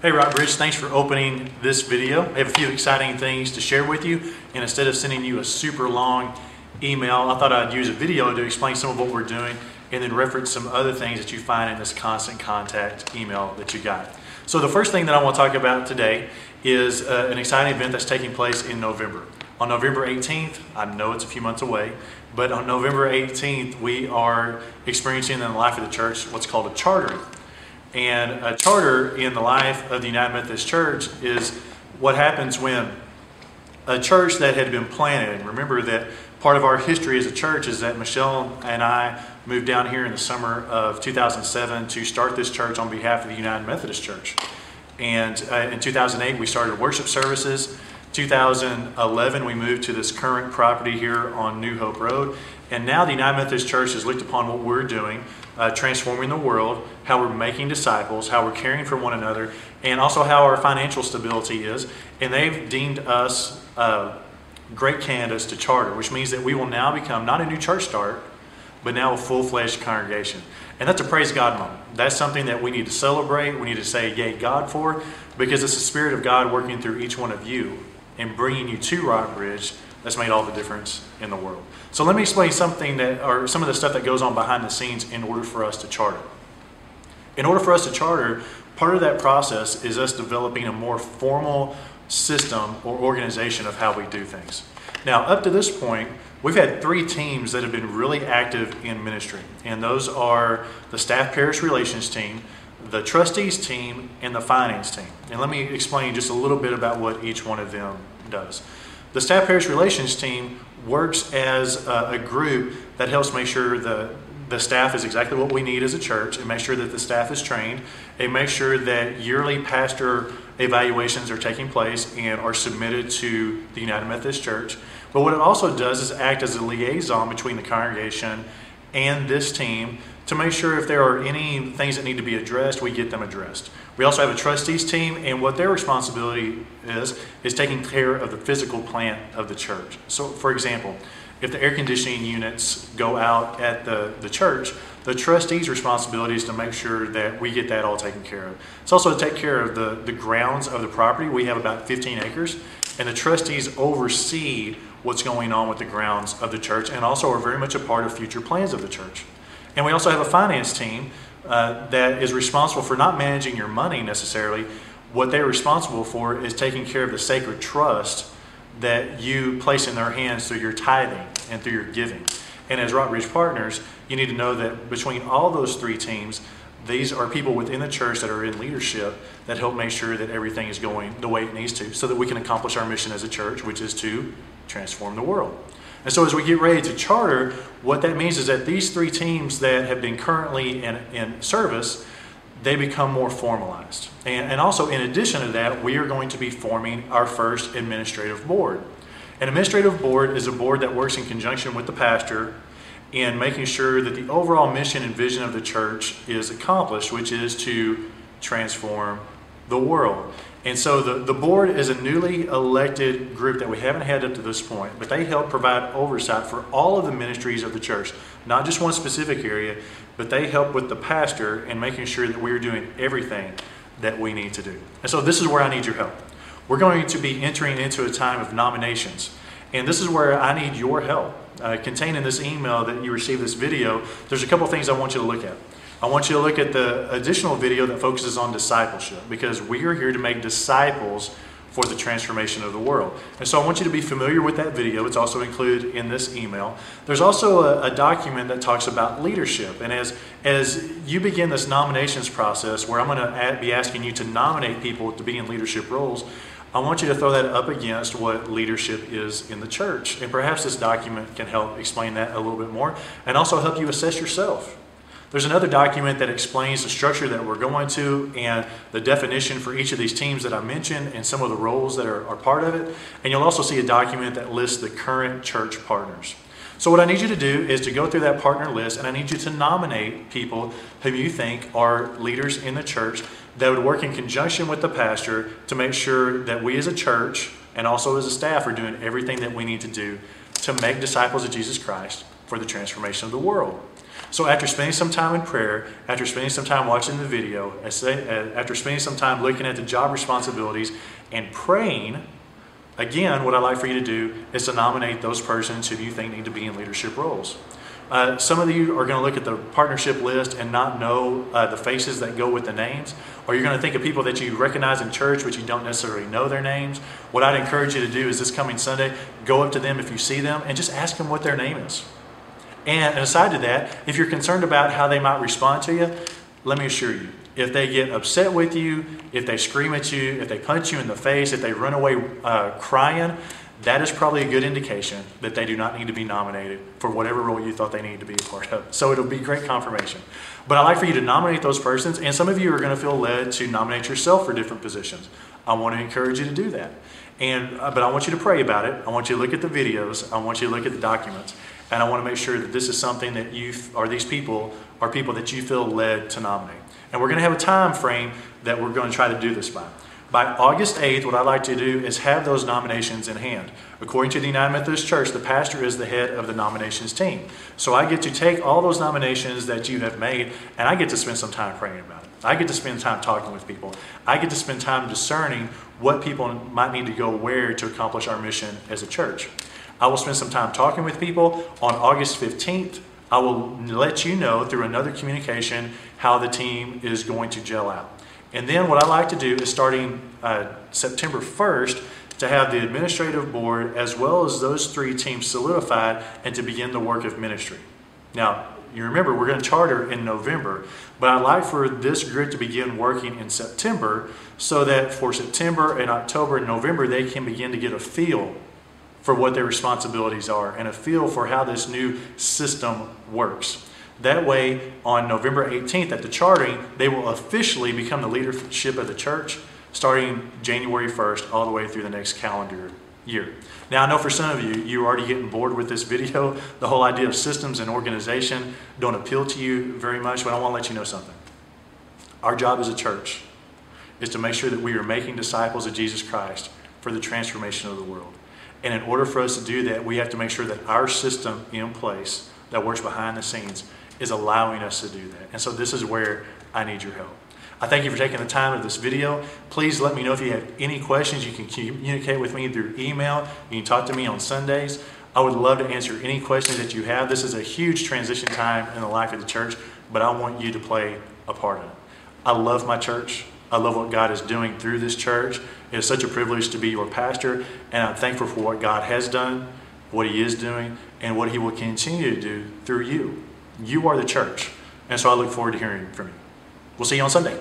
Hey Rockbridge, thanks for opening this video. I have a few exciting things to share with you, and instead of sending you a super long email, I thought I'd use a video to explain some of what we're doing and then reference some other things that you find in this constant contact email that you got. So the first thing that I want to talk about today is an exciting event that's taking place in November. On November 18th, I know it's a few months away, but on November 18th, we are experiencing in the life of the church what's called a charter. And a charter in the life of the United Methodist Church is what happens when a church that had been planted, and remember that part of our history as a church is that Michelle and I moved down here in the summer of 2007 to start this church on behalf of the United Methodist Church. And in 2008, we started worship services. 2011, we moved to this current property here on New Hope Road. And now the United Methodist Church has looked upon what we're doing, transforming the world, how we're making disciples, how we're caring for one another, and also how our financial stability is. And they've deemed us great candidates to charter, which means that we will now become not a new church start, but now a full-fledged congregation. And that's a praise God moment. That's something that we need to celebrate. We need to say yay God for, because it's the Spirit of God working through each one of you and bringing you to Rockbridge that's made all the difference in the world. So let me explain something or some of the stuff that goes on behind the scenes in order for us to charter. In order for us to charter, part of that process is us developing a more formal system or organization of how we do things. Now, up to this point, we've had 3 teams that have been really active in ministry, and those are the staff parish relations team, the trustees team, and the finance team. And let me explain just a little bit about what each one of them does. The staff parish relations team works as a group that helps make sure the staff is exactly what we need as a church, and make sure that the staff is trained, and make sure that yearly pastor evaluations are taking place and are submitted to the United Methodist Church. But what it also does is act as a liaison between the congregation and this team to make sure if there are any things that need to be addressed, we get them addressed. We also have a trustees team, and what their responsibility is taking care of the physical plant of the church. So for example, if the air conditioning units go out at the church, the trustees' responsibility is to make sure that we get that all taken care of. It's also to take care of the grounds of the property. We have about 15 acres, and the trustees oversee what's going on with the grounds of the church, and also are very much a part of future plans of the church. And we also have a finance team that is responsible for not managing your money necessarily. What they're responsible for is taking care of the sacred trust that you place in their hands through your tithing and through your giving. And as Rockbridge partners, you need to know that between all those 3 teams, these are people within the church that are in leadership that help make sure that everything is going the way it needs to, so that we can accomplish our mission as a church, which is to transform the world. And so as we get ready to charter, what that means is that these 3 teams that have been currently in service, they become more formalized. And also in addition to that, we are going to be forming our first administrative board. An administrative board is a board that works in conjunction with the pastor in making sure that the overall mission and vision of the church is accomplished, which is to transform the world. And so the board is a newly elected group that we haven't had up to this point, but they help provide oversight for all of the ministries of the church, not just one specific area, but they help with the pastor in making sure that we're doing everything that we need to do. And so this is where I need your help. We're going to be entering into a time of nominations, and this is where I need your help. Contained in this email that you received this video, there's a couple things I want you to look at. I want you to look at the additional video that focuses on discipleship, because we are here to make disciples for the transformation of the world. And so I want you to be familiar with that video. It's also included in this email. There's also a document that talks about leadership. And as you begin this nominations process, where I'm going to be asking you to nominate people to be in leadership roles, I want you to throw that up against what leadership is in the church. And perhaps this document can help explain that a little bit more, and also help you assess yourself. There's another document that explains the structure that we're going to and the definition for each of these teams that I mentioned and some of the roles that are part of it. And you'll also see a document that lists the current church partners. So what I need you to do is to go through that partner list, and I need you to nominate people who you think are leaders in the church that would work in conjunction with the pastor to make sure that we as a church and also as a staff are doing everything that we need to do to make disciples of Jesus Christ for the transformation of the world. So after spending some time in prayer, after spending some time watching the video, after spending some time looking at the job responsibilities and praying, again, what I'd like for you to do is to nominate those persons who you think need to be in leadership roles. Some of you are going to look at the partnership list and not know the faces that go with the names, or you're going to think of people that you recognize in church but you don't necessarily know their names. What I'd encourage you to do is this coming Sunday, go up to them if you see them and just ask them what their name is. And aside to that, if you're concerned about how they might respond to you, let me assure you, if they get upset with you, if they scream at you, if they punch you in the face, if they run away crying, that is probably a good indication that they do not need to be nominated for whatever role you thought they needed to be a part of. So it'll be great confirmation. But I'd like for you to nominate those persons, and some of you are going to feel led to nominate yourself for different positions. I want to encourage you to do that. But I want you to pray about it. I want you to look at the videos. I want you to look at the documents. And I want to make sure that this is something that these people are people that you feel led to nominate. And we're going to have a time frame that we're going to try to do this by. By August 8th, what I'd like to do is have those nominations in hand. According to the United Methodist Church, the pastor is the head of the nominations team. So I get to take all those nominations that you have made, and I get to spend some time praying about it. I get to spend time talking with people. I get to spend time discerning what people might need to go where to accomplish our mission as a church. I will spend some time talking with people. On August 15th, I will let you know through another communication how the team is going to gel out. And then what I like to do is starting September 1st to have the administrative board as well as those 3 teams solidified and to begin the work of ministry. Now, you remember we're going to charter in November, but I'd like for this group to begin working in September so that for September and October and November they can begin to get a feel for what their responsibilities are and a feel for how this new system works. That way, on November 18th at the charting, they will officially become the leadership of the church starting January 1st all the way through the next calendar year. Now, I know for some of you, you're already getting bored with this video. The whole idea of systems and organization don't appeal to you very much, but I want to let you know something. Our job as a church is to make sure that we are making disciples of Jesus Christ for the transformation of the world. And in order for us to do that, we have to make sure that our system in place that works behind the scenes is allowing us to do that. And so this is where I need your help. I thank you for taking the time of this video. Please let me know if you have any questions. You can communicate with me through email. You can talk to me on Sundays. I would love to answer any questions that you have. This is a huge transition time in the life of the church, but I want you to play a part in it. I love my church. I love what God is doing through this church. It is such a privilege to be your pastor, and I'm thankful for what God has done, what He is doing, and what He will continue to do through you. You are the church, and so I look forward to hearing from you. We'll see you on Sunday.